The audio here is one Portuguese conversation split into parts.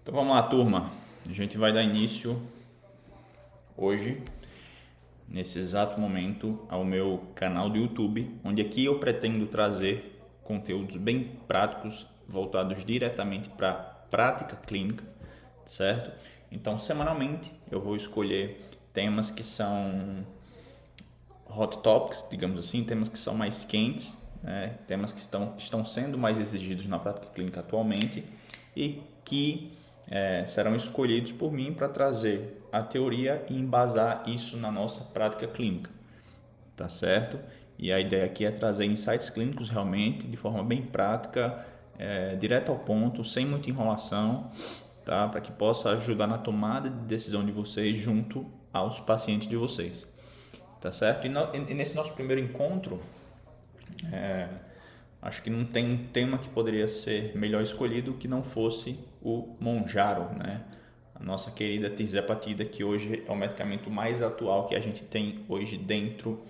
Então vamos lá, turma. A gente vai dar início hoje, nesse exato momento, ao meu canal do YouTube, onde aqui eu pretendo trazer conteúdos bem práticos, voltados diretamente para a prática clínica, certo? Então, semanalmente, eu vou escolher temas que são hot topics, digamos assim, temas que são mais quentes, né? Temas que estão sendo mais exigidos na prática clínica atualmente e que serão escolhidos por mim para trazer a teoria e embasar isso na nossa prática clínica, tá certo? E a ideia aqui é trazer insights clínicos realmente de forma bem prática, direto ao ponto, sem muita enrolação, tá? Para que possa ajudar na tomada de decisão de vocês junto aos pacientes de vocês, tá certo? E nesse nosso primeiro encontro, acho que não tem um tema que poderia ser melhor escolhido que não fosse o Monjaro, né? A nossa querida tirzepatida, que hoje é o medicamento mais atual que a gente tem hoje dentro,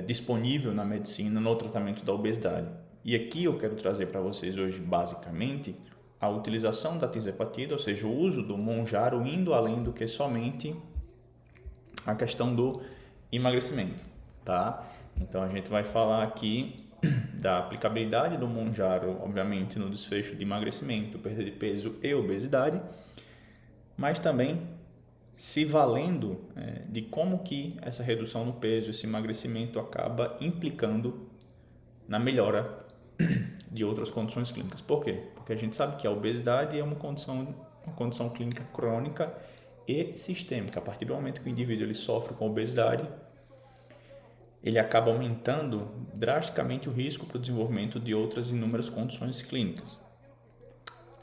disponível na medicina no tratamento da obesidade. E aqui eu quero trazer para vocês hoje, basicamente, a utilização da tirzepatida, ou seja, o uso do Monjaro indo além do que somente a questão do emagrecimento, tá? Então a gente vai falar aqui da aplicabilidade do Monjaro, obviamente, no desfecho de emagrecimento, perda de peso e obesidade, mas também se valendo de como que essa redução no peso, esse emagrecimento acaba implicando na melhora de outras condições clínicas. Por quê? Porque a gente sabe que a obesidade é uma condição clínica crônica e sistêmica. A partir do momento que o indivíduo ele sofre com obesidade, ele acaba aumentando drasticamente o risco para o desenvolvimento de outras inúmeras condições clínicas.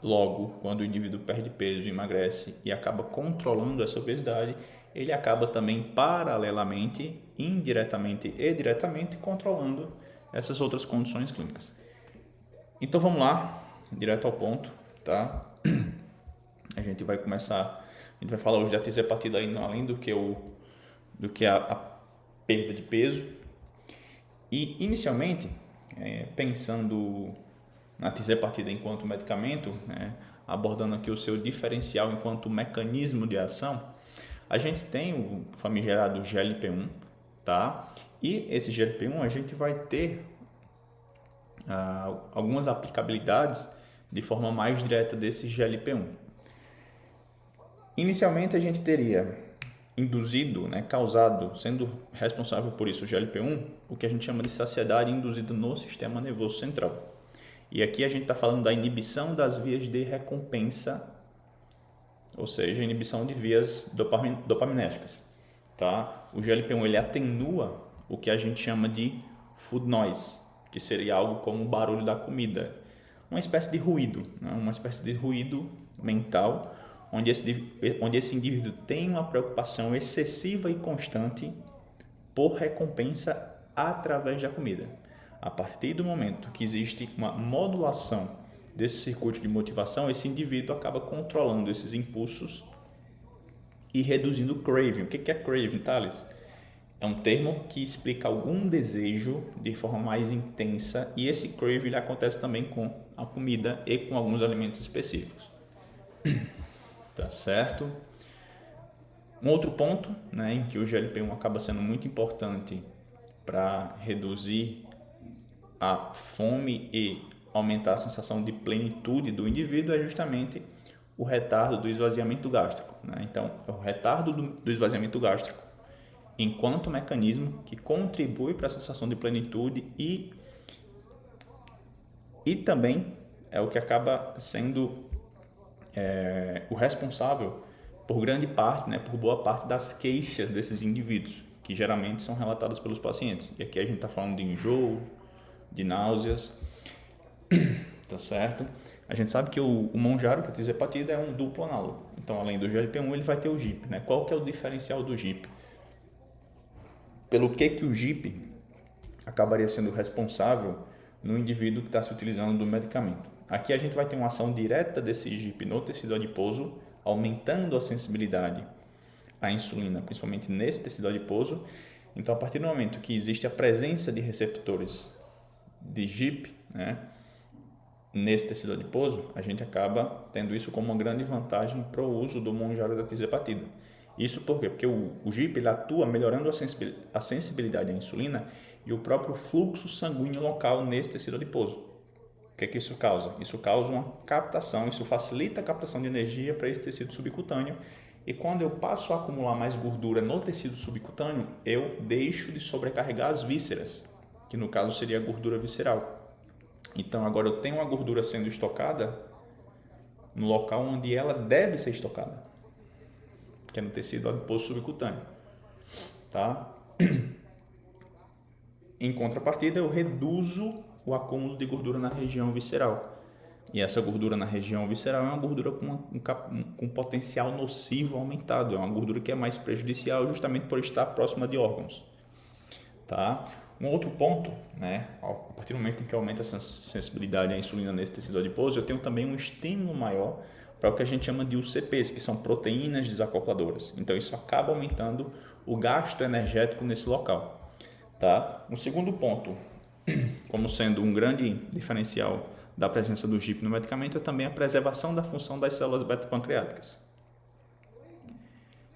Logo, quando o indivíduo perde peso, emagrece e acaba controlando essa obesidade, ele acaba também paralelamente, indiretamente e diretamente controlando essas outras condições clínicas. Então vamos lá, direto ao ponto, tá? A gente vai falar hoje da tirzepatida além do que a perda de peso. E inicialmente, pensando na tirzepatida enquanto medicamento, né, abordando aqui o seu diferencial enquanto mecanismo de ação, a gente tem o famigerado GLP-1, tá? E esse GLP-1 a gente vai ter algumas aplicabilidades de forma mais direta desse GLP-1. Inicialmente a gente teria induzido, né, causado, sendo responsável por isso o GLP-1, o que a gente chama de saciedade induzida no sistema nervoso central. E aqui a gente está falando da inibição das vias de recompensa, ou seja, inibição de vias dopaminérgicas. Tá? O GLP-1 ele atenua o que a gente chama de food noise, que seria algo como o barulho da comida, uma espécie de ruído, né? Uma espécie de ruído mental, onde esse indivíduo tem uma preocupação excessiva e constante por recompensa através da comida. A partir do momento que existe uma modulação desse circuito de motivação, esse indivíduo acaba controlando esses impulsos e reduzindo o craving. O que é craving, Thales? É um termo que explica algum desejo de forma mais intensa, e esse craving ele acontece também com a comida e com alguns alimentos específicos. Tá certo? Um outro ponto, né, em que o GLP-1 acaba sendo muito importante para reduzir a fome e aumentar a sensação de plenitude do indivíduo é justamente o retardo do esvaziamento gástrico, né? Então, é o retardo do esvaziamento gástrico enquanto mecanismo que contribui para a sensação de plenitude e também é o que acaba sendo o responsável por grande parte, né, por boa parte das queixas desses indivíduos, que geralmente são relatadas pelos pacientes. E aqui a gente está falando de enjoo, de náuseas, tá certo? A gente sabe que o Monjaro, que é a tirzepatida, é um duplo análogo. Então, além do GLP-1, ele vai ter o GIP, né? Qual que é o diferencial do GIP? Pelo que o GIP acabaria sendo responsável no indivíduo que está se utilizando do medicamento. Aqui a gente vai ter uma ação direta desse GIP no tecido adiposo, aumentando a sensibilidade à insulina, principalmente nesse tecido adiposo. Então, a partir do momento que existe a presença de receptores de GIP, né, nesse tecido adiposo, a gente acaba tendo isso como uma grande vantagem para o uso do Monjaro da tirzepatida. Isso por quê? Porque o GIP ele atua melhorando a sensibilidade à insulina e o próprio fluxo sanguíneo local nesse tecido adiposo. O que isso causa? Isso causa uma captação, isso facilita a captação de energia para esse tecido subcutâneo, e quando eu passo a acumular mais gordura no tecido subcutâneo, eu deixo de sobrecarregar as vísceras, que no caso seria a gordura visceral. Então agora eu tenho a gordura sendo estocada no local onde ela deve ser estocada, que é no tecido adiposo subcutâneo, tá? Em contrapartida, eu reduzo o acúmulo de gordura na região visceral. E essa gordura na região visceral é uma gordura com potencial nocivo aumentado, é uma gordura que é mais prejudicial justamente por estar próxima de órgãos. Tá? Um outro ponto, né, a partir do momento em que aumenta essa sensibilidade à insulina nesse tecido adiposo, eu tenho também um estímulo maior para o que a gente chama de UCPs, que são proteínas desacopladoras. Então isso acaba aumentando o gasto energético nesse local. Tá? Um segundo ponto, como sendo um grande diferencial da presença do GIP no medicamento, é também a preservação da função das células beta-pancreáticas.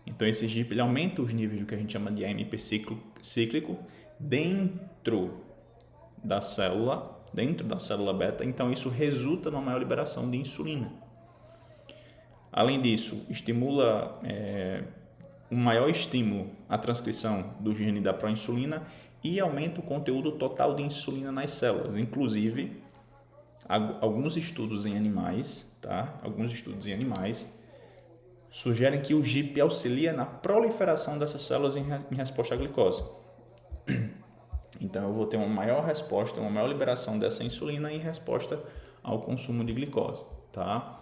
Então esse GIP ele aumenta os níveis do que a gente chama de AMP cíclico dentro da célula beta, então isso resulta numa maior liberação de insulina. Além disso, estimula um maior estímulo à transcrição do gene da proinsulina e aumenta o conteúdo total de insulina nas células. Inclusive, alguns estudos em animais, tá? Sugerem que o GIP auxilia na proliferação dessas células em resposta à glicose. Então, eu vou ter uma maior resposta, uma maior liberação dessa insulina em resposta ao consumo de glicose, tá?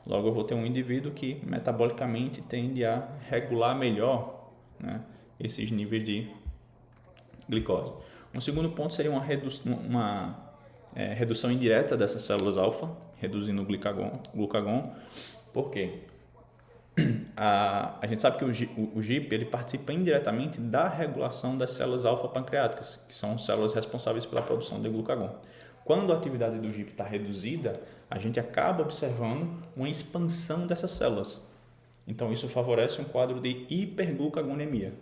Logo, eu vou ter um indivíduo que metabolicamente tende a regular melhor, né, esses níveis de glicose. Um segundo ponto seria uma redução indireta dessas células alfa, reduzindo o glucagon. Por quê? A gente sabe que o GIP ele participa indiretamente da regulação das células alfa-pancreáticas, que são células responsáveis pela produção de glucagon. Quando a atividade do GIP está reduzida, a gente acaba observando uma expansão dessas células. Então, isso favorece um quadro de hiperglucagonemia.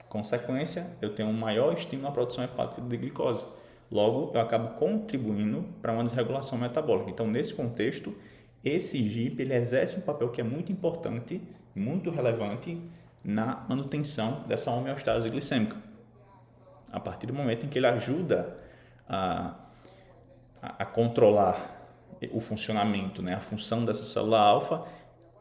Consequência, eu tenho um maior estímulo à produção hepática de glicose. Logo, eu acabo contribuindo para uma desregulação metabólica. Então, nesse contexto, esse GIP ele exerce um papel que é muito importante, muito relevante na manutenção dessa homeostase glicêmica. A partir do momento em que ele ajuda a controlar o funcionamento, né, a função dessa célula alfa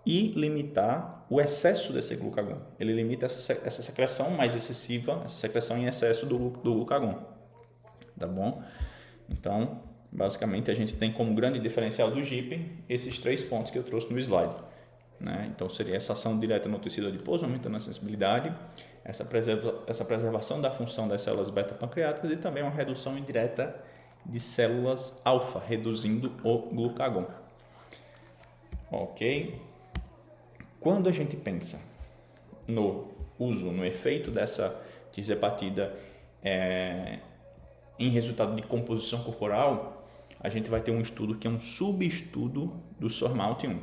e limitar o excesso desse glucagon. Ele limita essa secreção mais excessiva, essa secreção em excesso do glucagon. Tá bom? Então, basicamente, a gente tem como grande diferencial do GIP esses 3 pontos que eu trouxe no slide. Né? Então, seria essa ação direta no tecido adiposo, aumentando a sensibilidade, essa preservação da função das células beta-pancreáticas e também uma redução indireta de células alfa, reduzindo o glucagon. Ok? Quando a gente pensa no efeito dessa tirzepatida em resultado de composição corporal, a gente vai ter um estudo que é um subestudo do SURMOUNT-1,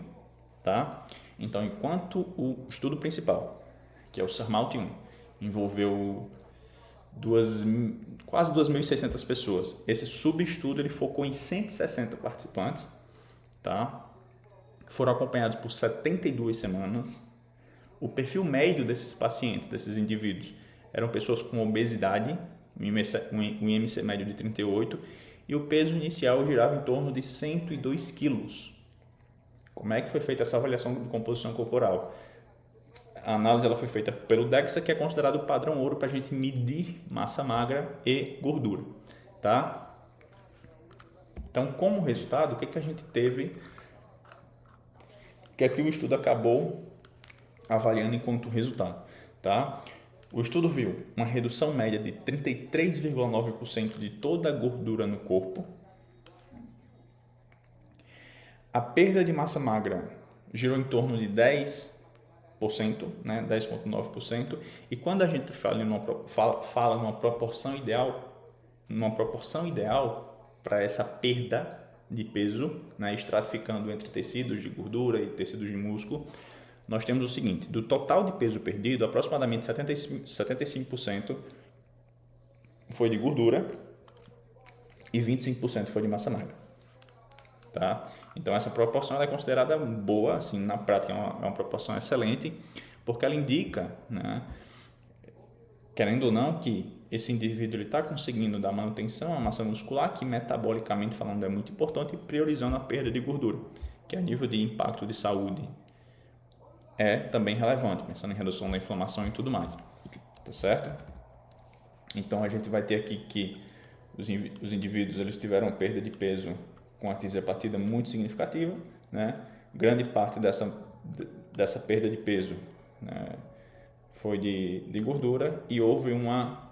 tá? Então, enquanto o estudo principal, que é o SURMOUNT-1, envolveu quase 2.600 pessoas, esse subestudo ele focou em 160 participantes, tá? Foram acompanhados por 72 semanas. O perfil médio desses pacientes, desses indivíduos, eram pessoas com obesidade, um IMC médio de 38, e o peso inicial girava em torno de 102 quilos. Como é que foi feita essa avaliação de composição corporal? A análise ela foi feita pelo DEXA, que é considerado o padrão ouro para a gente medir massa magra e gordura. Tá? Então, como resultado, o que a gente teve? Que aqui o estudo acabou avaliando enquanto resultado. Tá? O estudo viu uma redução média de 33,9% de toda a gordura no corpo. A perda de massa magra girou em torno de 10%, né, 10,9%. E quando a gente fala numa proporção ideal para essa perda, de peso, né, estratificando entre tecidos de gordura e tecidos de músculo, nós temos o seguinte: do total de peso perdido, aproximadamente 75% foi de gordura e 25% foi de massa magra. Tá? Então essa proporção é considerada boa, assim, na prática é uma proporção excelente, porque ela indica, né, querendo ou não, que esse indivíduo está conseguindo dar manutenção à massa muscular, que metabolicamente falando é muito importante, priorizando a perda de gordura, que a nível de impacto de saúde é também relevante, pensando em redução da inflamação e tudo mais, tá certo? Então a gente vai ter aqui que os indivíduos eles tiveram perda de peso com a tirzepatida muito significativa, né? Grande parte dessa perda de peso, né, foi de gordura, e houve uma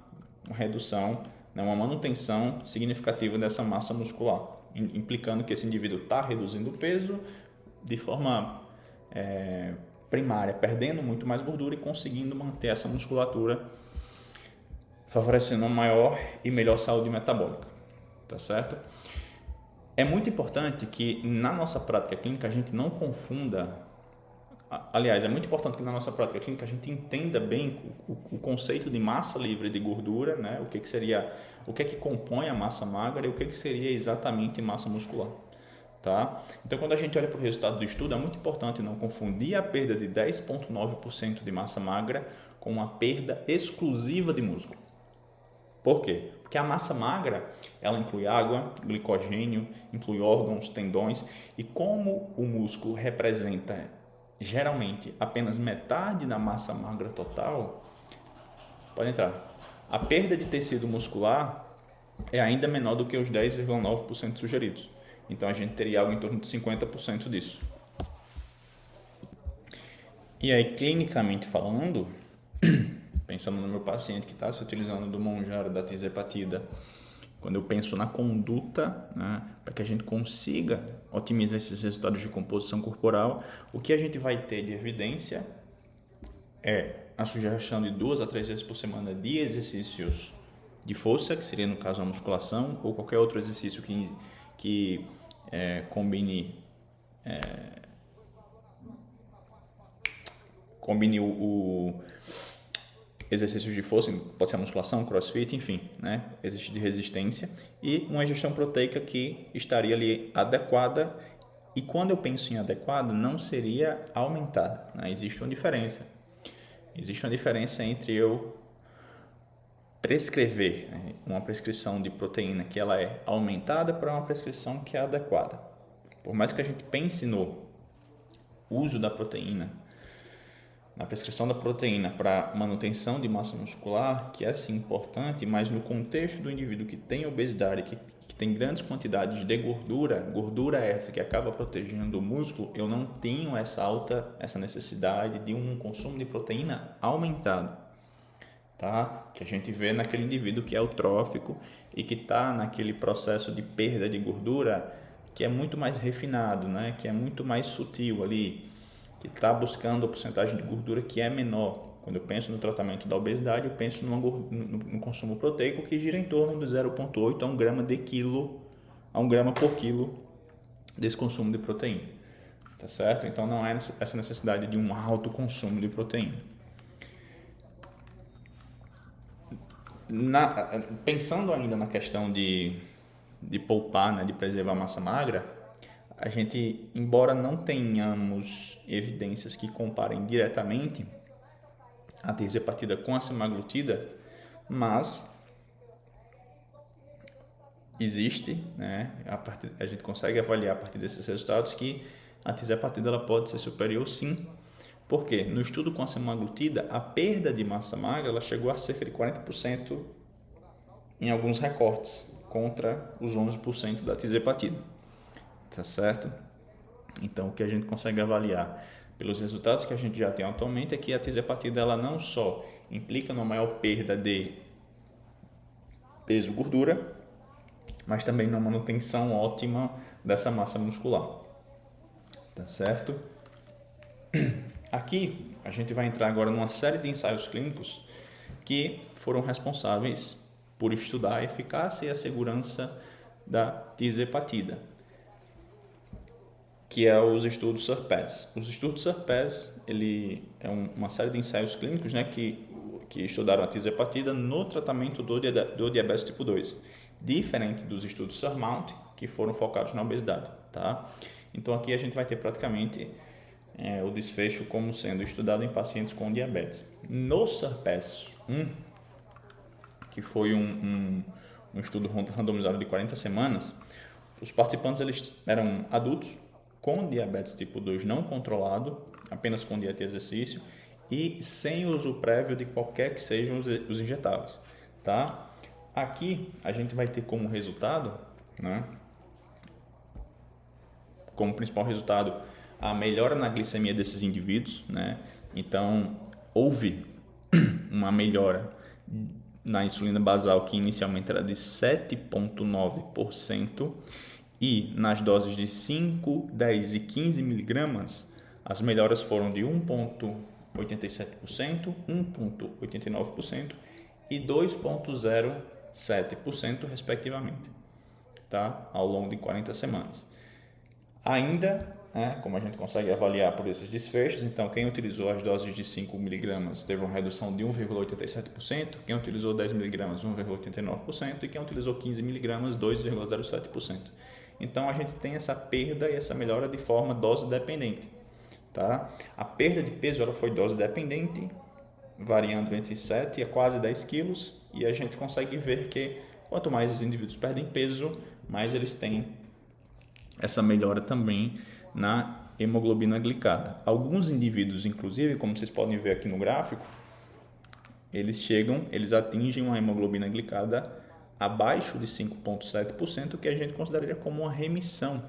redução, né, uma manutenção significativa dessa massa muscular, implicando que esse indivíduo está reduzindo o peso de forma primária, perdendo muito mais gordura e conseguindo manter essa musculatura, favorecendo uma maior e melhor saúde metabólica, tá certo? É muito importante que na nossa prática clínica a gente não confunda, aliás, é muito importante que na nossa prática clínica a gente entenda bem o conceito de massa livre de gordura, né? O que seria, o que é que compõe a massa magra e o que seria exatamente massa muscular. Tá? Então, quando a gente olha para o resultado do estudo, é muito importante não confundir a perda de 10,9% de massa magra com uma perda exclusiva de músculo. Por quê? Porque a massa magra, ela inclui água, glicogênio, inclui órgãos, tendões, e como o músculo representa geralmente apenas metade da massa magra total, pode entrar. A perda de tecido muscular é ainda menor do que os 10,9% sugeridos. Então a gente teria algo em torno de 50% disso. E aí, clinicamente falando, pensando no meu paciente que está se utilizando do Mounjaro, da tirzepatida, quando eu penso na conduta, né, para que a gente consiga otimizar esses resultados de composição corporal, o que a gente vai ter de evidência é a sugestão de 2 a 3 vezes por semana de exercícios de força, que seria no caso a musculação, ou qualquer outro exercício que combine o exercícios de força, pode ser a musculação, crossfit, enfim, né? Exercício de resistência, e uma ingestão proteica que estaria ali adequada. E quando eu penso em adequada, não seria aumentada, né? Existe uma diferença. Existe uma diferença entre eu prescrever, né, uma prescrição de proteína que ela é aumentada para uma prescrição que é adequada. Por mais que a gente pense no uso da proteína, na prescrição da proteína para manutenção de massa muscular, que é sim importante, mas no contexto do indivíduo que tem obesidade, que tem grandes quantidades de gordura essa que acaba protegendo o músculo, eu não tenho essa necessidade de um consumo de proteína aumentado, tá? Que a gente vê naquele indivíduo que é eutrófico e que está naquele processo de perda de gordura que é muito mais refinado, né? Que é muito mais sutil ali, que está buscando a porcentagem de gordura que é menor. Quando eu penso no tratamento da obesidade, eu penso no consumo proteico que gira em torno de 0,8 a 1 grama de quilo, a 1 grama por quilo desse consumo de proteína, tá certo? Então não há essa necessidade de um alto consumo de proteína. Pensando ainda na questão de poupar, né, de preservar a massa magra, a gente, embora não tenhamos evidências que comparem diretamente a tirzepatida com a semaglutida, mas existe, né, a gente consegue avaliar a partir desses resultados que a tirzepatida ela pode ser superior sim. Por quê? No estudo com a semaglutida, a perda de massa magra ela chegou a cerca de 40% em alguns recortes, contra os 11% da tirzepatida, tá certo? Então, o que a gente consegue avaliar pelos resultados que a gente já tem atualmente é que a tirzepatida ela não só implica numa maior perda de peso e gordura, mas também numa manutenção ótima dessa massa muscular, tá certo? Aqui a gente vai entrar agora numa série de ensaios clínicos que foram responsáveis por estudar a eficácia e a segurança da tirzepatida. que é os estudos SURPASS. Os estudos SURPASS, ele é uma série de ensaios clínicos, né, que estudaram a tirzepatida no tratamento do diabetes tipo 2, diferente dos estudos SURMOUNT, que foram focados na obesidade, tá? Então aqui a gente vai ter praticamente o desfecho como sendo estudado em pacientes com diabetes. No SURPASS 1, que foi um estudo randomizado de 40 semanas, os participantes eles eram adultos com diabetes tipo 2 não controlado, apenas com dieta e exercício, e sem uso prévio de qualquer que sejam os injetáveis, tá? Aqui a gente vai ter como resultado, né, como principal resultado, a melhora na glicemia desses indivíduos, né? Então, houve uma melhora na insulina basal que inicialmente era de 7,9% e nas doses de 5, 10 e 15 miligramas, as melhoras foram de 1,87%, 1,89% e 2,07% respectivamente, tá? Ao longo de 40 semanas. Ainda, como a gente consegue avaliar por esses desfechos, então quem utilizou as doses de 5 mg teve uma redução de 1,87%, quem utilizou 10 mg 1,89% e quem utilizou 15 mg 2,07%. Então a gente tem essa perda e essa melhora de forma dose dependente, tá? A perda de peso ela foi dose dependente, variando entre 7 a quase 10 quilos, e a gente consegue ver que quanto mais os indivíduos perdem peso, mais eles têm essa melhora também na hemoglobina glicada. Alguns indivíduos, inclusive, como vocês podem ver aqui no gráfico, eles atingem uma hemoglobina glicada abaixo de 5,7%, que a gente consideraria como uma remissão,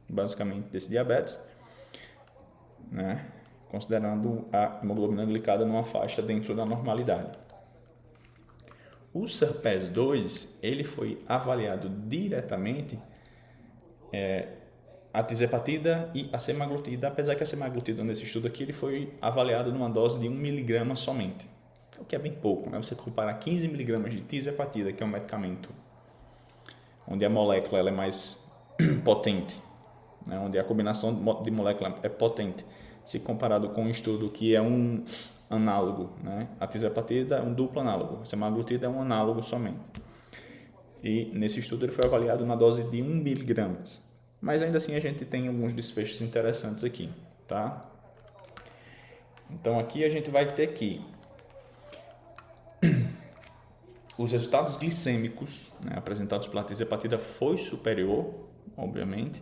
basicamente, desse diabetes, né? Considerando a hemoglobina glicada numa faixa dentro da normalidade. O SURPASS 2, ele foi avaliado diretamente a tirzepatida e a semaglutida, apesar que a semaglutida nesse estudo aqui ele foi avaliado numa dose de 1 mg somente, o que é bem pouco, né? Você comparar 15 mg de tirzepatida, que é um medicamento onde a molécula ela é mais potente, né? Onde a combinação de molécula é potente, se comparado com um estudo que é um análogo, né? A tirzepatida é um duplo análogo, a semaglutida é um análogo somente. E nesse estudo ele foi avaliado na dose de 1 mg. Mas ainda assim a gente tem alguns desfechos interessantes aqui, tá? Então aqui a gente vai ter que os resultados glicêmicos, né, apresentados pela tirzepatida foi superior, obviamente,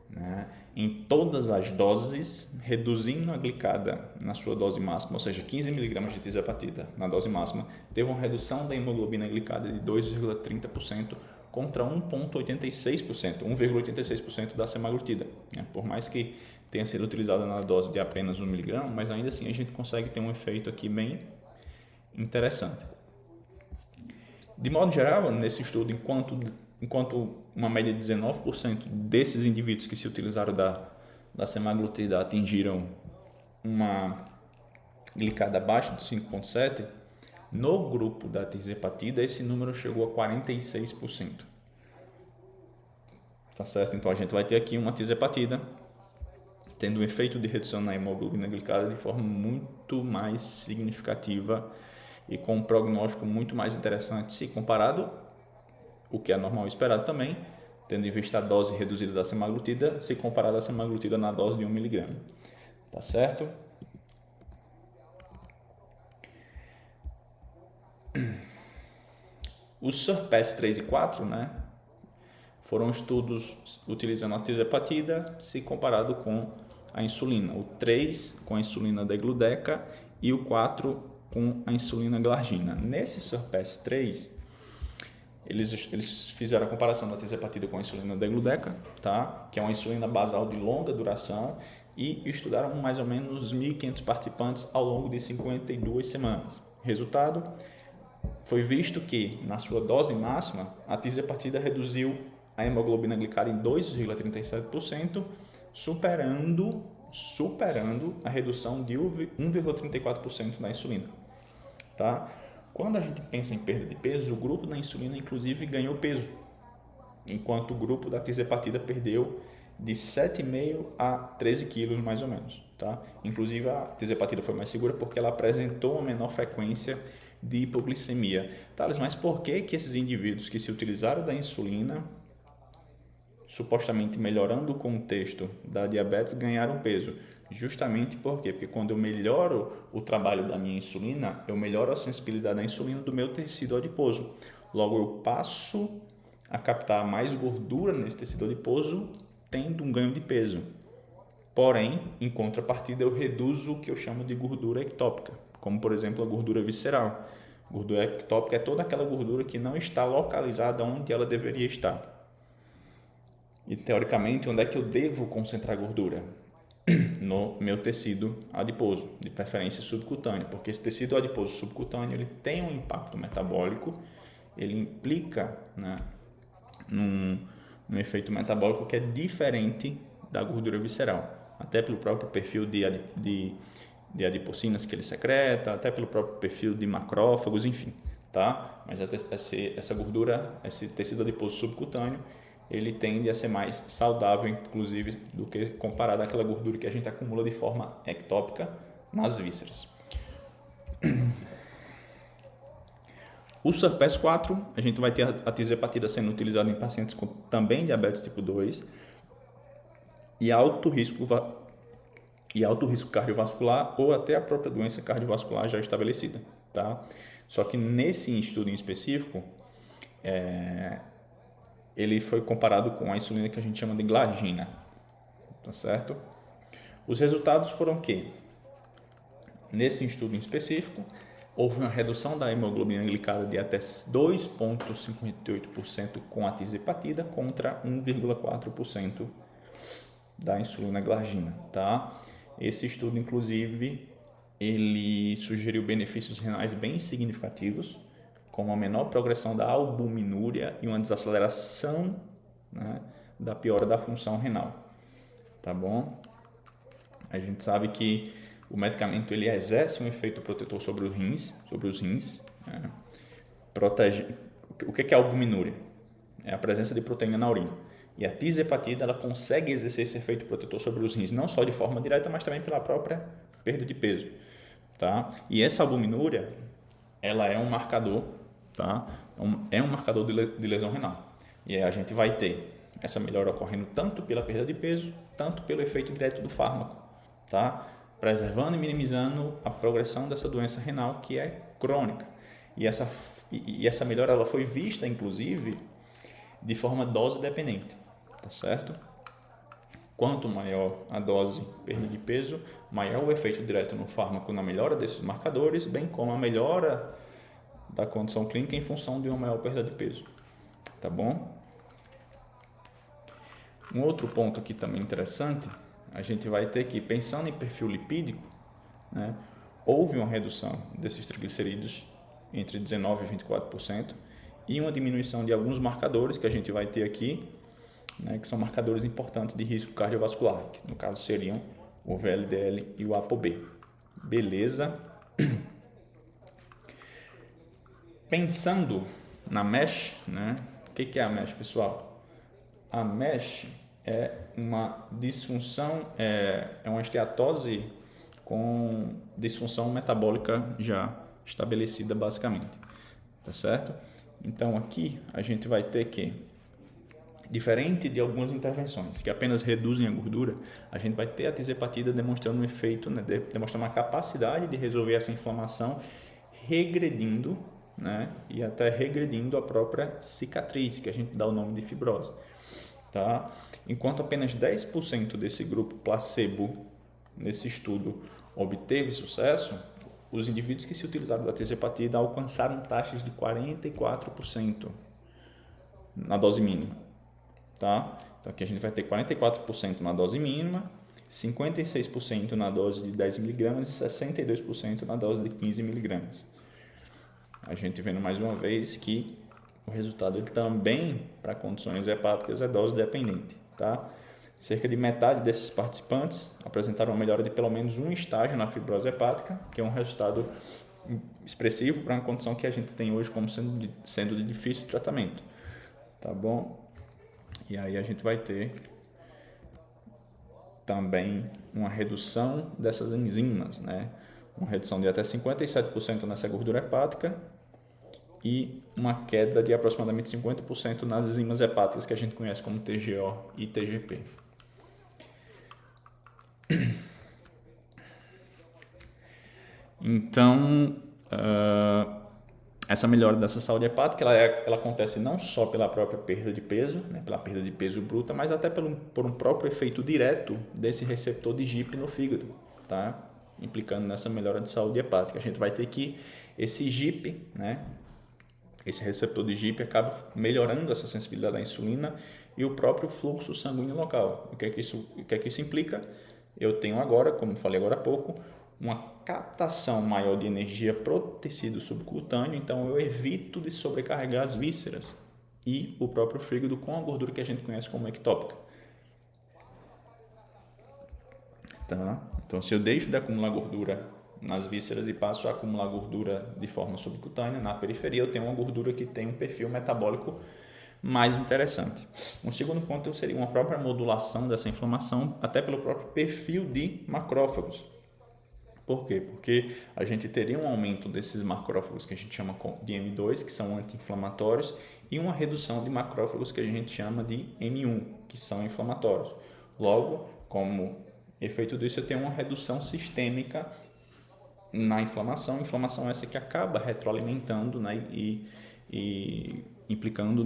né, em todas as doses, reduzindo a glicada na sua dose máxima, ou seja, 15 mg de tirzepatida na dose máxima, teve uma redução da hemoglobina glicada de 2,30% contra 1,86%, 1,86% da semaglutida, né? Por mais que tenha sido utilizada na dose de apenas 1 mg, mas ainda assim a gente consegue ter um efeito aqui bem interessante. De modo geral, nesse estudo, enquanto uma média de 19% desses indivíduos que se utilizaram da semaglutida atingiram uma glicada abaixo de 5,7%, no grupo da tirzepatida esse número chegou a 46%. Tá certo? Então a gente vai ter aqui uma tirzepatida tendo um efeito de redução na hemoglobina glicada de forma muito mais significativa e com um prognóstico muito mais interessante se comparado, o que é normal e esperado também, tendo em vista a dose reduzida da semaglutida, se comparado à semaglutida na dose de 1 mg. Tá certo? Os SURPASS 3 e 4, né, foram estudos utilizando a tirzepatida se comparado com a insulina. O 3 com a insulina degludeca e o 4 com a insulina glargina. Nesse SURPASS 3, eles fizeram a comparação da tirzepatida com a insulina degludeca, tá? Que é uma insulina basal de longa duração, e estudaram mais ou menos 1.500 participantes ao longo de 52 semanas. Resultado, foi visto que na sua dose máxima a tirzepatida reduziu a hemoglobina glicada em 2,37%, superando a redução de 1,34% da insulina, tá? Quando a gente pensa em perda de peso, o grupo da insulina inclusive ganhou peso, enquanto o grupo da tirzepatida perdeu de 7,5 a 13 quilos mais ou menos, tá? Inclusive a tirzepatida foi mais segura porque ela apresentou uma menor frequência de hipoglicemia. Thales, mas por que esses indivíduos que se utilizaram da insulina, supostamente melhorando o contexto da diabetes, ganharam peso? Justamente por quê? Porque quando eu melhoro o trabalho da minha insulina, eu melhoro a sensibilidade da insulina do meu tecido adiposo. Logo, eu passo a captar mais gordura nesse tecido adiposo, tendo um ganho de peso. Porém, em contrapartida, eu reduzo o que eu chamo de gordura ectópica, como por exemplo a gordura visceral. Gordura ectópica é toda aquela gordura que não está localizada onde ela deveria estar. E teoricamente, onde é que eu devo concentrar gordura? No meu tecido adiposo, de preferência subcutâneo, porque esse tecido adiposo subcutâneo ele tem um impacto metabólico, ele implica, né, num efeito metabólico que é diferente da gordura visceral, até pelo próprio perfil de adipocinas que ele secreta, até pelo próprio perfil de macrófagos, enfim, tá? Mas essa gordura, esse tecido adiposo subcutâneo, ele tende a ser mais saudável, inclusive, do que comparado àquela gordura que a gente acumula de forma ectópica nas vísceras. O Surpass 4, a gente vai ter a tirzepatida sendo utilizada em pacientes com também diabetes tipo 2 e alto risco cardiovascular ou até a própria doença cardiovascular já estabelecida, tá? Só que nesse estudo em específico, ele foi comparado com a insulina que a gente chama de glargina, tá certo? Os resultados foram que, nesse estudo em específico, houve uma redução da hemoglobina glicada de até 2,58% com a tirzepatida contra 1,4% da insulina glargina, tá? Esse estudo, inclusive, ele sugeriu benefícios renais bem significativos, como a menor progressão da albuminúria e uma desaceleração, né, da piora da função renal, tá bom? A gente sabe que o medicamento ele exerce um efeito protetor sobre os rins, né? Protege. O que é a albuminúria? É a presença de proteína na urina. E a tirzepatida ela consegue exercer esse efeito protetor sobre os rins, não só de forma direta, mas também pela própria perda de peso, tá? E essa albuminúria, ela é um marcador, tá? É um marcador de lesão renal. E aí a gente vai ter essa melhora ocorrendo tanto pela perda de peso, tanto pelo efeito direto do fármaco, tá? Preservando e minimizando a progressão dessa doença renal que é crônica. E essa melhora ela foi vista, inclusive, de forma dose dependente, tá certo? Quanto maior a dose perda de peso, maior o efeito direto no fármaco na melhora desses marcadores, bem como a melhora da condição clínica em função de uma maior perda de peso, tá bom? Um outro ponto aqui também interessante, a gente vai ter que, pensando em perfil lipídico, né, houve uma redução desses triglicerídeos entre 19% e 24% e uma diminuição de alguns marcadores que a gente vai ter aqui, né, que são marcadores importantes de risco cardiovascular, que no caso seriam o VLDL e o ApoB. Beleza? Pensando na MASH, né? O que é a MASH, pessoal? A MASH é uma disfunção, é uma esteatose com disfunção metabólica já estabelecida basicamente, tá certo? Então aqui a gente vai ter que, diferente de algumas intervenções que apenas reduzem a gordura, a gente vai ter a tirzepatida demonstrando um efeito, né, demonstrando uma capacidade de resolver essa inflamação, regredindo, né, e até regredindo a própria cicatriz, que a gente dá o nome de fibrose, tá? Enquanto apenas 10% desse grupo placebo nesse estudo obteve sucesso, os indivíduos que se utilizaram da tirzepatida alcançaram taxas de 44% na dose mínima, tá? Então aqui a gente vai ter 44% na dose mínima, 56% na dose de 10 mg e 62% na dose de 15 mg. A gente vendo mais uma vez que o resultado ele também para condições hepáticas é dose dependente, tá? Cerca de metade desses participantes apresentaram uma melhora de pelo menos um estágio na fibrose hepática, que é um resultado expressivo para uma condição que a gente tem hoje como sendo de difícil tratamento, tá bom? E aí a gente vai ter também uma redução dessas enzimas, né? Uma redução de até 57% nessa gordura hepática e uma queda de aproximadamente 50% nas enzimas hepáticas que a gente conhece como TGO e TGP. Então, essa melhora dessa saúde hepática ela acontece não só pela própria perda de peso, né, pela perda de peso bruta, mas até por um próprio efeito direto desse receptor de GIP no fígado, tá? Implicando nessa melhora de saúde hepática. A gente vai ter que esse GIP, né, esse receptor de GIP acaba melhorando essa sensibilidade à insulina e o próprio fluxo sanguíneo local. O que é que isso implica? Eu tenho agora, como falei agora há pouco, uma captação maior de energia para o tecido subcutâneo, então eu evito de sobrecarregar as vísceras e o próprio fígado com a gordura que a gente conhece como ectópica. Tá? Então, se eu deixo de acumular gordura nas vísceras e passo a acumular gordura de forma subcutânea, na periferia eu tenho uma gordura que tem um perfil metabólico mais interessante. Um segundo ponto seria uma própria modulação dessa inflamação, até pelo próprio perfil de macrófagos. Por quê? Porque a gente teria um aumento desses macrófagos que a gente chama de M2, que são anti-inflamatórios, e uma redução de macrófagos que a gente chama de M1, que são inflamatórios. Logo, como efeito disso, eu tenho uma redução sistêmica na inflamação essa que acaba retroalimentando, né, e implicando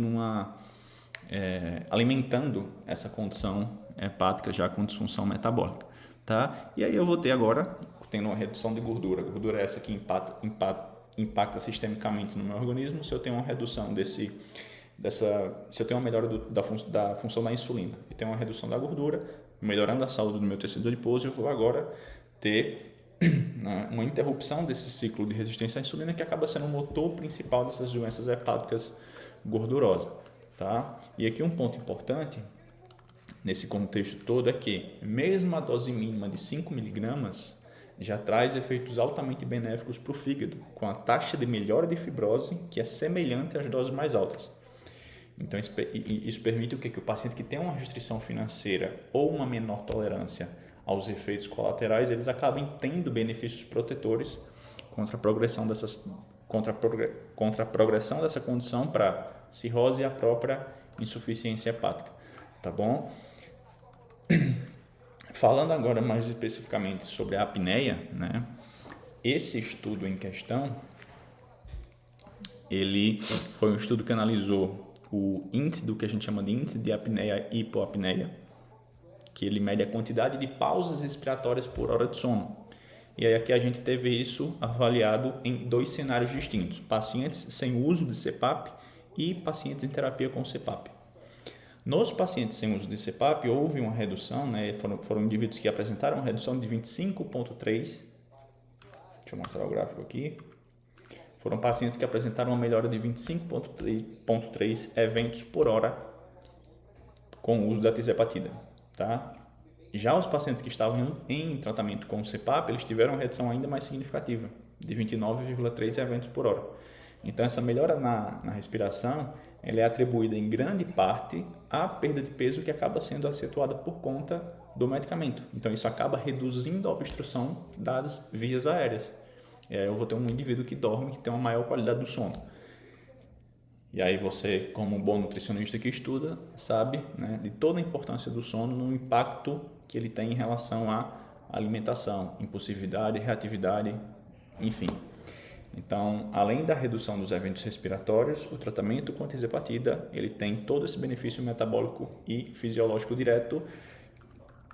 alimentando essa condição hepática já com disfunção metabólica, tá? E aí eu vou ter agora, tendo uma redução de gordura, gordura é essa que impacta sistemicamente no meu organismo. Se eu tenho uma redução se eu tenho uma melhora da função da insulina e tenho uma redução da gordura, melhorando a saúde do meu tecido adiposo, eu vou agora ter uma interrupção desse ciclo de resistência à insulina que acaba sendo o motor principal dessas doenças hepáticas gordurosas, tá? E aqui um ponto importante nesse contexto todo é que mesmo a dose mínima de 5 miligramas já traz efeitos altamente benéficos para o fígado, com a taxa de melhora de fibrose que é semelhante às doses mais altas. Então isso permite o quê? Que o paciente que tem uma restrição financeira ou uma menor tolerância aos efeitos colaterais, eles acabam tendo benefícios protetores contra a progressão dessa condição para cirrose e a própria insuficiência hepática, tá bom? Falando agora mais especificamente sobre a apneia, né? Esse estudo em questão, ele foi um estudo que analisou o índice do que a gente chama de índice de apneia e hipoapneia, que ele mede a quantidade de pausas respiratórias por hora de sono. E aí aqui a gente teve isso avaliado em 2 cenários distintos: pacientes sem uso de CPAP e pacientes em terapia com CPAP. Nos pacientes sem uso de CPAP houve uma redução, né? Foram indivíduos que apresentaram uma redução de 25,3. Deixa eu mostrar o gráfico aqui. Foram pacientes que apresentaram uma melhora de 25,3 eventos por hora com o uso da tirzepatida. Tá? Já os pacientes que estavam em tratamento com o CPAP, eles tiveram uma redução ainda mais significativa, de 29,3 eventos por hora. Então, essa melhora na respiração, ela é atribuída em grande parte à perda de peso que acaba sendo acentuada por conta do medicamento. Então, isso acaba reduzindo a obstrução das vias aéreas. E aí eu vou ter um indivíduo que dorme, que tem uma maior qualidade do sono. E aí você, como um bom nutricionista que estuda, sabe, né, de toda a importância do sono no impacto que ele tem em relação à alimentação, impulsividade, reatividade, enfim. Então, além da redução dos eventos respiratórios, o tratamento com a tirzepatida, ele tem todo esse benefício metabólico e fisiológico direto,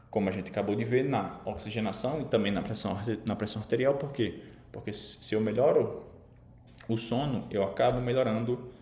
como a gente acabou de ver, na oxigenação e também na pressão arterial. Por quê? Porque se eu melhoro o sono, eu acabo melhorando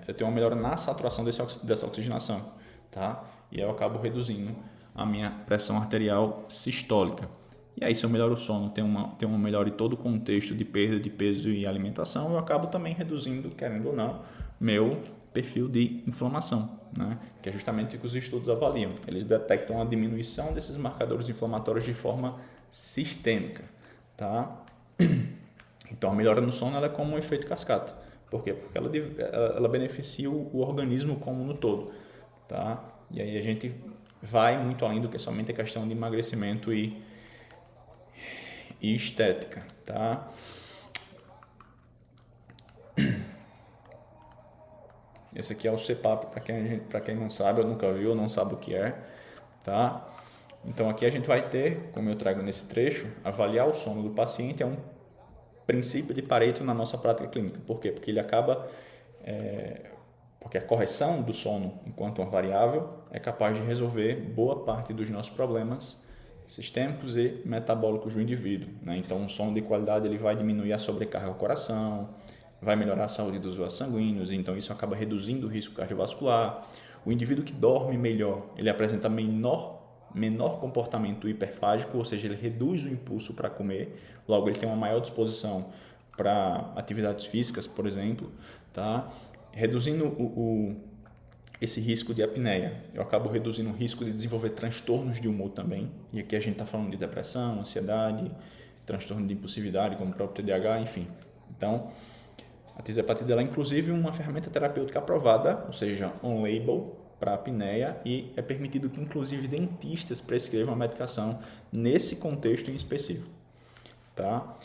eu tenho uma melhora na saturação dessa oxigenação, tá? E eu acabo reduzindo a minha pressão arterial sistólica. E aí, se eu melhoro o sono, tem uma melhora em todo o contexto de perda de peso e alimentação, eu acabo também reduzindo, querendo ou não, meu perfil de inflamação, né? Que é justamente o que os estudos avaliam. Eles detectam a diminuição desses marcadores inflamatórios de forma sistêmica, tá? Então, a melhora no sono ela é como um efeito cascata. Por quê? Porque ela beneficia o organismo como no todo, tá? E aí a gente vai muito além do que somente a questão de emagrecimento e estética, tá? Esse aqui é o CPAP, para quem não sabe, ou nunca viu, ou não sabe o que é, tá? Então aqui a gente vai ter, como eu trago nesse trecho, avaliar o sono do paciente é um princípio de Pareto na nossa prática clínica. Por quê? Porque ele acaba, porque a correção do sono enquanto uma variável é capaz de resolver boa parte dos nossos problemas sistêmicos e metabólicos do indivíduo, né? Então, um sono de qualidade ele vai diminuir a sobrecarga ao coração, vai melhorar a saúde dos vasos sanguíneos, então isso acaba reduzindo o risco cardiovascular. O indivíduo que dorme melhor, ele apresenta menor comportamento hiperfágico, ou seja, ele reduz o impulso para comer, logo ele tem uma maior disposição para atividades físicas, por exemplo, tá? Reduzindo esse risco de apneia, eu acabo reduzindo o risco de desenvolver transtornos de humor também, e aqui a gente está falando de depressão, ansiedade, transtorno de impulsividade, como o próprio TDAH, enfim. Então, a tirzepatida é inclusive uma ferramenta terapêutica aprovada, ou seja, on-label, para a apneia, e é permitido que inclusive dentistas prescrevam a medicação nesse contexto em específico, tá?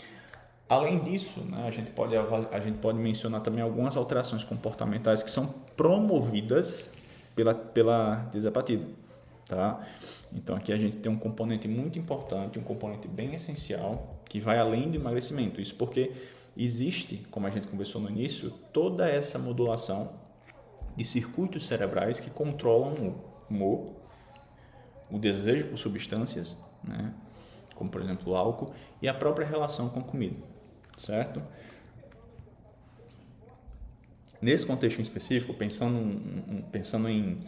Além disso, né, a gente pode mencionar também algumas alterações comportamentais que são promovidas pela tirzepatida, tá? Então aqui a gente tem um componente muito importante, um componente bem essencial que vai além do emagrecimento. Isso porque existe, como a gente conversou no início, toda essa modulação de circuitos cerebrais que controlam o humor, o desejo por substâncias, né, como por exemplo o álcool, e a própria relação com a comida, certo? Nesse contexto em específico, pensando em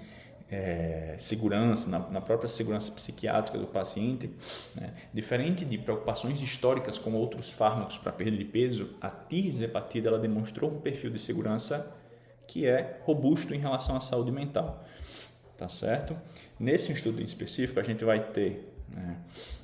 segurança, na própria segurança psiquiátrica do paciente, né, diferente de preocupações históricas com outros fármacos para perda de peso, a tirzepatida ela demonstrou um perfil de segurança que é robusto em relação à saúde mental, tá certo? Nesse estudo em específico, a gente vai ter, né,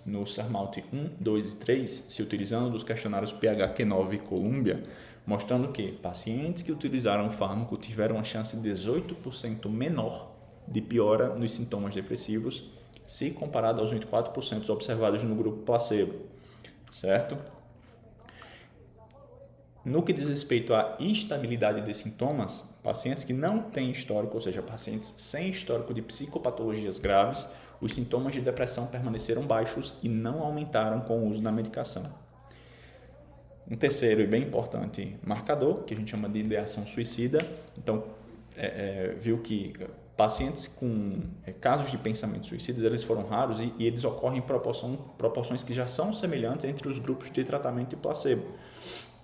no SURMOUNT 1, 2 e 3, se utilizando dos questionários PHQ-9 e Columbia, mostrando que pacientes que utilizaram o fármaco tiveram uma chance 18% menor de piora nos sintomas depressivos, se comparado aos 24% observados no grupo placebo, certo? No que diz respeito à instabilidade de sintomas, pacientes que não têm histórico, ou seja, pacientes sem histórico de psicopatologias graves, os sintomas de depressão permaneceram baixos e não aumentaram com o uso da medicação. Um terceiro e bem importante marcador, que a gente chama de ideação suicida. Então, viu que pacientes com casos de pensamentos suicidas, eles foram raros e eles ocorrem em proporções que já são semelhantes entre os grupos de tratamento e placebo,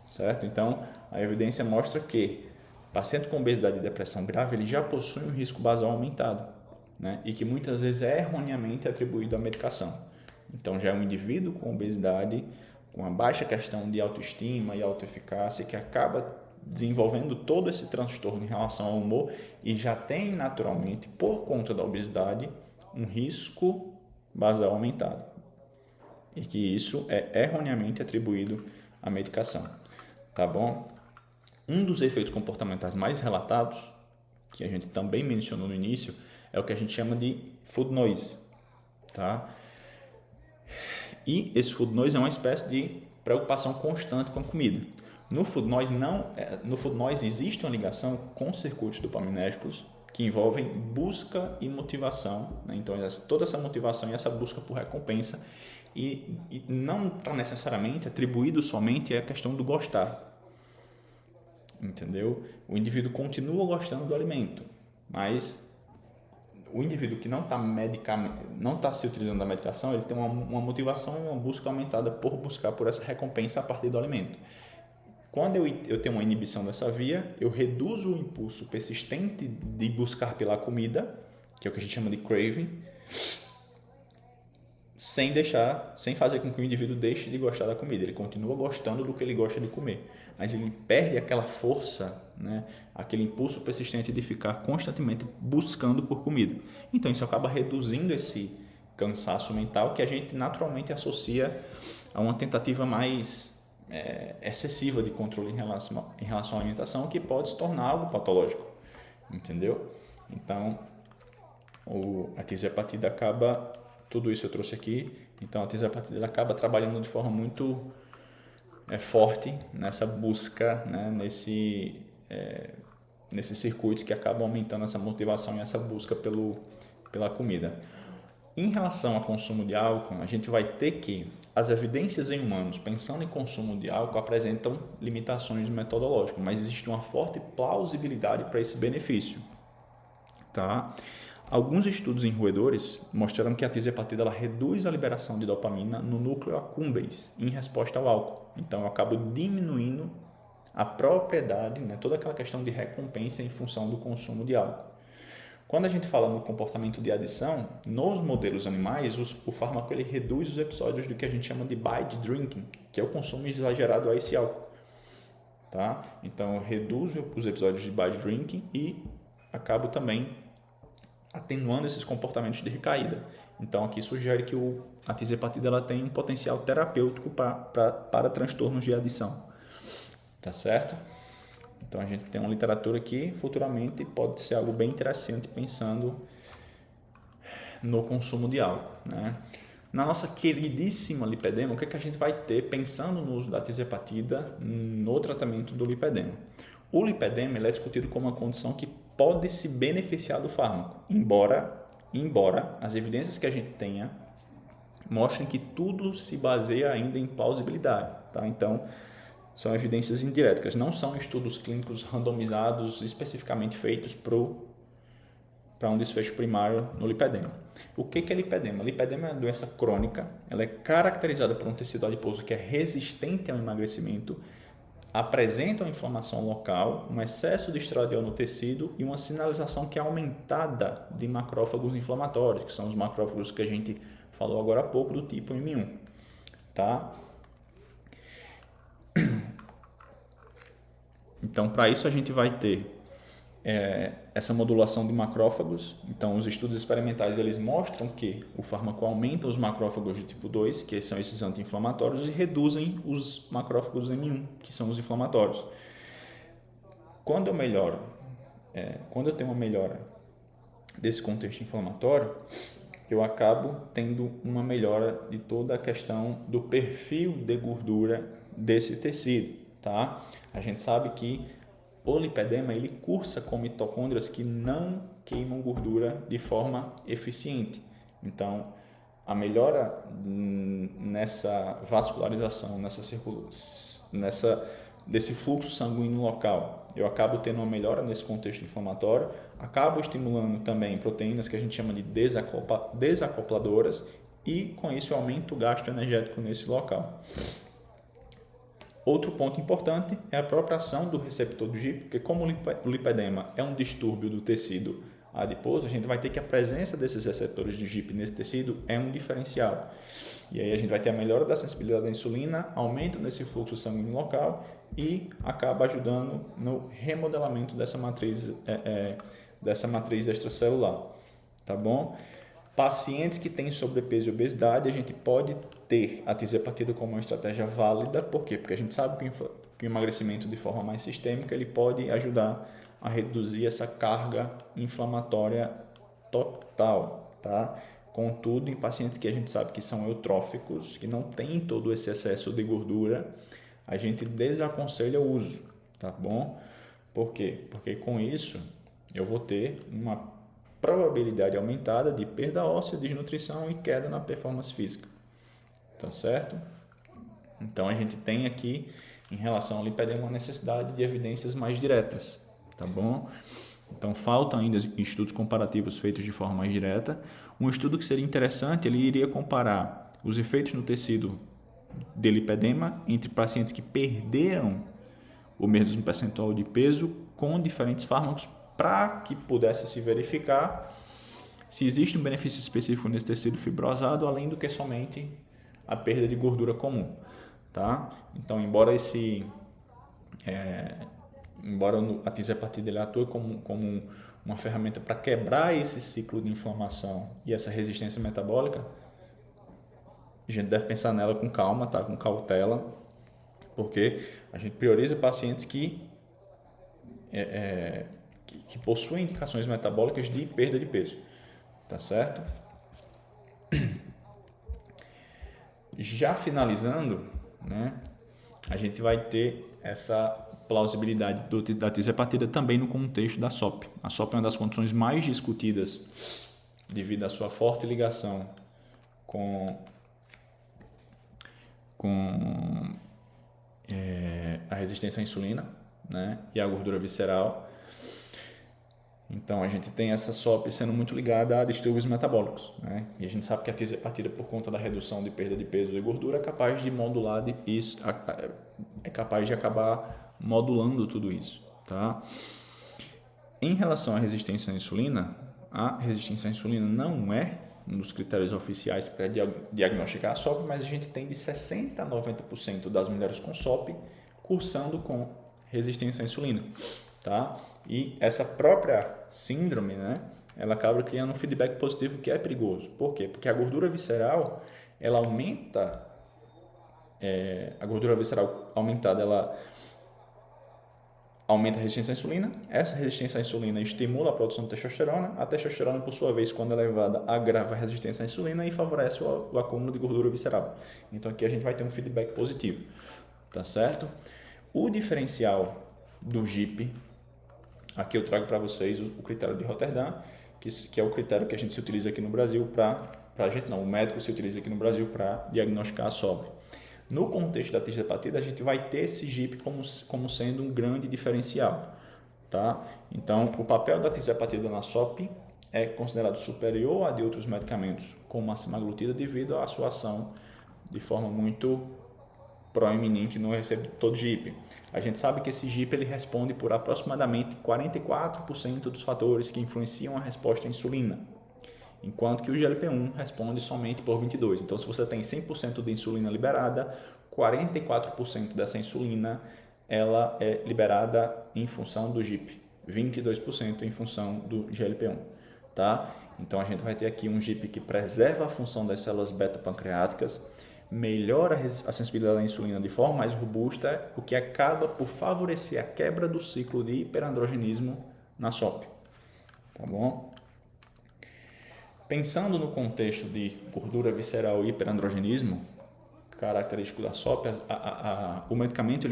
certo? Então, a evidência mostra que paciente com obesidade e depressão grave, ele já possui um risco basal aumentado, né? E que muitas vezes é erroneamente atribuído à medicação. Então, já é um indivíduo com obesidade, com uma baixa questão de autoestima e autoeficácia, que acaba desenvolvendo todo esse transtorno em relação ao humor e já tem naturalmente, por conta da obesidade, um risco basal aumentado. E que isso é erroneamente atribuído à medicação, tá bom? Um dos efeitos comportamentais mais relatados, que a gente também mencionou no início, é o que a gente chama de food noise, tá? E esse food noise é uma espécie de preocupação constante com a comida. No food noise existe uma ligação com circuitos dopaminérgicos que envolvem busca e motivação, né? Então toda essa motivação e essa busca por recompensa e não está necessariamente atribuído somente à questão do gostar, entendeu? O indivíduo continua gostando do alimento, mas o indivíduo que não está se utilizando da medicação, ele tem uma motivação e uma busca aumentada por buscar por essa recompensa a partir do alimento. Quando eu tenho uma inibição dessa via, eu reduzo o impulso persistente de buscar pela comida, que é o que a gente chama de craving, sem fazer com que o indivíduo deixe de gostar da comida. Ele continua gostando do que ele gosta de comer, mas ele perde aquela força, né, aquele impulso persistente de ficar constantemente buscando por comida. Então isso acaba reduzindo esse cansaço mental que a gente naturalmente associa a uma tentativa mais excessiva de controle em relação à alimentação, que pode se tornar algo patológico, entendeu? Então A tirzepatida acaba, tudo isso eu trouxe aqui, então a tirzepatida acaba trabalhando de forma muito forte nessa busca, né, nesses circuitos que acabam aumentando essa motivação e essa busca pela comida. Em relação ao consumo de álcool, a gente vai ter que as evidências em humanos pensando em consumo de álcool apresentam limitações metodológicas, mas existe uma forte plausibilidade para esse benefício, tá? Alguns estudos em roedores mostraram que a tirzepatida ela reduz a liberação de dopamina no núcleo accumbens em resposta ao álcool. Então, eu acabo diminuindo a propriedade, né, toda aquela questão de recompensa em função do consumo de álcool. Quando a gente fala no comportamento de adição, nos modelos animais, o fármaco ele reduz os episódios do que a gente chama de binge drinking, que é o consumo exagerado a esse álcool. Tá? Então, eu reduzo os episódios de binge drinking e acabo também atenuando esses comportamentos de recaída. Então, aqui sugere que a tirzepatida ela tem um potencial terapêutico para transtornos de adição. Tá certo? Então, a gente tem uma literatura que futuramente pode ser algo bem interessante pensando no consumo de álcool, né? Na nossa queridíssima lipedema, o que é que a gente vai ter pensando no uso da tirzepatida no tratamento do lipedema? O lipedema ele é discutido como uma condição que pode se beneficiar do fármaco, embora as evidências que a gente tenha mostrem que tudo se baseia ainda em plausibilidade, tá? Então, são evidências indiretas, não são estudos clínicos randomizados especificamente feitos para um desfecho primário no lipedema. O que é lipedema? Lipedema é uma doença crônica, ela é caracterizada por um tecido adiposo que é resistente ao emagrecimento, apresenta uma inflamação local, um excesso de estradiol no tecido e uma sinalização que é aumentada de macrófagos inflamatórios, que são os macrófagos que a gente falou agora há pouco do tipo M1, tá? Então, para isso a gente vai ter essa modulação de macrófagos. Então, os estudos experimentais eles mostram que o fármaco aumenta os macrófagos de tipo 2, que são esses anti-inflamatórios, e reduzem os macrófagos M1, que são os inflamatórios. Quando eu tenho uma melhora desse contexto inflamatório, eu acabo tendo uma melhora de toda a questão do perfil de gordura desse tecido, tá? A gente sabe que o lipedema ele cursa com mitocôndrias que não queimam gordura de forma eficiente. Então, a melhora nessa vascularização, desse fluxo sanguíneo local, eu acabo tendo uma melhora nesse contexto inflamatório, acabo estimulando também proteínas que a gente chama de desacopladoras e com isso eu aumento o gasto energético nesse local. Outro ponto importante é a própria ação do receptor do GIP, porque como o lipedema é um distúrbio do tecido adiposo, a gente vai ter que a presença desses receptores de GIP nesse tecido é um diferencial. E aí a gente vai ter a melhora da sensibilidade à insulina, aumento nesse fluxo sanguíneo local e acaba ajudando no remodelamento dessa matriz extracelular, tá bom? Pacientes que têm sobrepeso e obesidade, a gente pode ter a tirzepatida como uma estratégia válida. Por quê? Porque a gente sabe que o emagrecimento de forma mais sistêmica ele pode ajudar a reduzir essa carga inflamatória total, tá? Contudo, em pacientes que a gente sabe que são eutróficos, que não têm todo esse excesso de gordura, a gente desaconselha o uso, tá bom? Por quê? Porque com isso eu vou ter uma probabilidade aumentada de perda óssea, desnutrição e queda na performance física, tá certo? Então a gente tem aqui em relação ao lipedema uma necessidade de evidências mais diretas, tá bom? Então faltam ainda estudos comparativos feitos de forma mais direta. Um estudo que seria interessante, ele iria comparar os efeitos no tecido de lipedema entre pacientes que perderam o mesmo percentual de peso com diferentes fármacos para que pudesse se verificar se existe um benefício específico nesse tecido fibrosado, além do que somente a perda de gordura comum, tá? Então, embora a tirzepatida atue como uma ferramenta para quebrar esse ciclo de inflamação e essa resistência metabólica, a gente deve pensar nela com calma, tá? Com cautela, porque a gente prioriza pacientes que possuem indicações metabólicas de perda de peso, tá certo? Já finalizando, né, a gente vai ter essa plausibilidade da tisepatida também no contexto da SOP. A SOP é uma das condições mais discutidas devido à sua forte ligação com a resistência à insulina, né, e a gordura visceral. Então, a gente tem essa SOP sendo muito ligada a distúrbios metabólicos, né? E a gente sabe que a tisepatida, por conta da redução de perda de peso e gordura, é capaz de modular isso, é capaz de acabar modulando tudo isso, tá? Em relação à resistência à insulina, a resistência à insulina não é um dos critérios oficiais para diagnosticar a SOP, mas a gente tem de 60% a 90% das mulheres com SOP cursando com resistência à insulina, tá? E essa própria síndrome, né, ela acaba criando um feedback positivo que é perigoso. Por quê? Porque a gordura visceral, ela aumenta, a gordura visceral aumentada, ela aumenta a resistência à insulina, essa resistência à insulina estimula a produção de testosterona, a testosterona, por sua vez, quando elevada, agrava a resistência à insulina e favorece o acúmulo de gordura visceral. Então, aqui a gente vai ter um feedback positivo, tá certo? O diferencial do GIP, aqui eu trago para vocês o critério de Rotterdam, que é o critério que a gente se utiliza aqui no Brasil o médico se utiliza aqui no Brasil para diagnosticar a SOP. No contexto da tisepatida, a gente vai ter esse GIP como sendo um grande diferencial, tá? Então, o papel da tisepatida na SOP é considerado superior a de outros medicamentos, como a semaglutida, devido à sua ação de forma muito proeminente no receptor de GIP. A gente sabe que esse GIP ele responde por aproximadamente 44% dos fatores que influenciam a resposta à insulina, enquanto que o GLP-1 responde somente por 22%. Então, se você tem 100% de insulina liberada, 44% dessa insulina ela é liberada em função do GIP, 22% em função do GLP-1. Tá? Então, a gente vai ter aqui um GIP que preserva a função das células beta-pancreáticas, melhora a sensibilidade à insulina de forma mais robusta, o que acaba por favorecer a quebra do ciclo de hiperandrogenismo na SOP. Tá bom? Pensando no contexto de gordura visceral e hiperandrogenismo, característico da SOP, o medicamento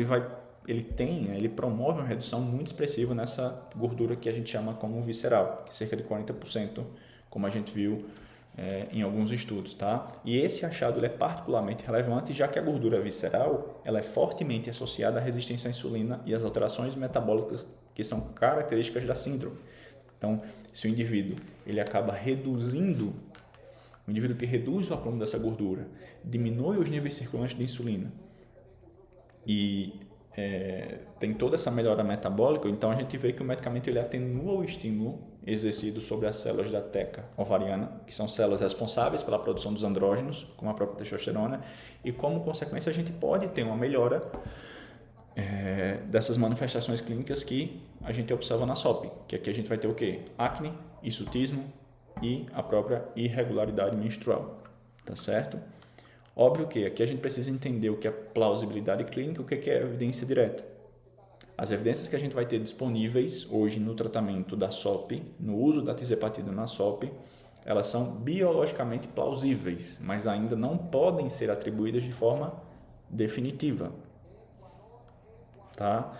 ele promove uma redução muito expressiva nessa gordura que a gente chama como visceral, cerca de 40%, como a gente viu em alguns estudos, tá? E esse achado é particularmente relevante, já que a gordura visceral ela é fortemente associada à resistência à insulina e às alterações metabólicas que são características da síndrome. Então, se o indivíduo ele acaba reduzindo, o indivíduo que reduz o acúmulo dessa gordura, diminui os níveis circulantes de insulina e tem toda essa melhora metabólica, então a gente vê que o medicamento ele atenua o estímulo exercido sobre as células da teca ovariana, que são células responsáveis pela produção dos andrógenos, como a própria testosterona, e como consequência a gente pode ter uma melhora dessas manifestações clínicas que a gente observa na SOP, que aqui a gente vai ter o quê? Acne, hirsutismo e a própria irregularidade menstrual, tá certo? Óbvio que aqui a gente precisa entender o que é plausibilidade clínica e o que é evidência direta. As evidências que a gente vai ter disponíveis hoje no tratamento da SOP, no uso da tisepatida na SOP, elas são biologicamente plausíveis, mas ainda não podem ser atribuídas de forma definitiva. Tá?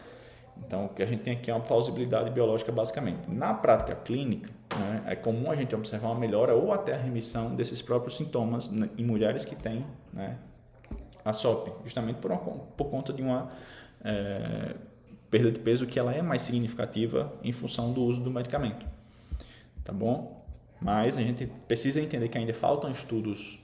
Então, o que a gente tem aqui é uma plausibilidade biológica basicamente. Na prática clínica, né, é comum a gente observar uma melhora ou até a remissão desses próprios sintomas em mulheres que têm, né, a SOP, justamente por conta de uma perda de peso que ela é mais significativa em função do uso do medicamento. Tá bom? Mas a gente precisa entender que ainda faltam estudos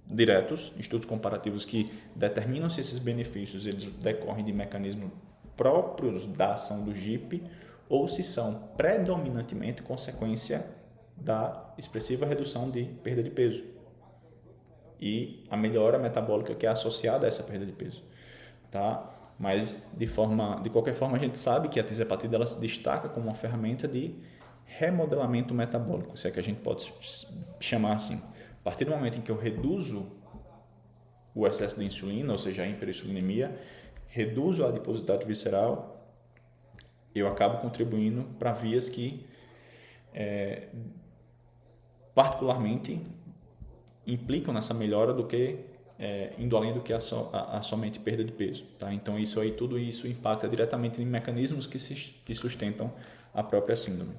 diretos, estudos comparativos que determinam se esses benefícios eles decorrem de mecanismos próprios da ação do GIP ou se são predominantemente consequência da expressiva redução de perda de peso e a melhora metabólica que é associada a essa perda de peso, tá? Mas de qualquer forma a gente sabe que a tisepatida ela se destaca como uma ferramenta de remodelamento metabólico, se é que a gente pode chamar assim. A partir do momento em que eu reduzo o excesso de insulina, ou seja, a hiperinsulinemia, reduzo a adiposidade visceral, eu acabo contribuindo para vias que particularmente implicam nessa melhora do que indo além do que a somente perda de peso, tá? Então tudo isso impacta diretamente em mecanismos que sustentam a própria síndrome.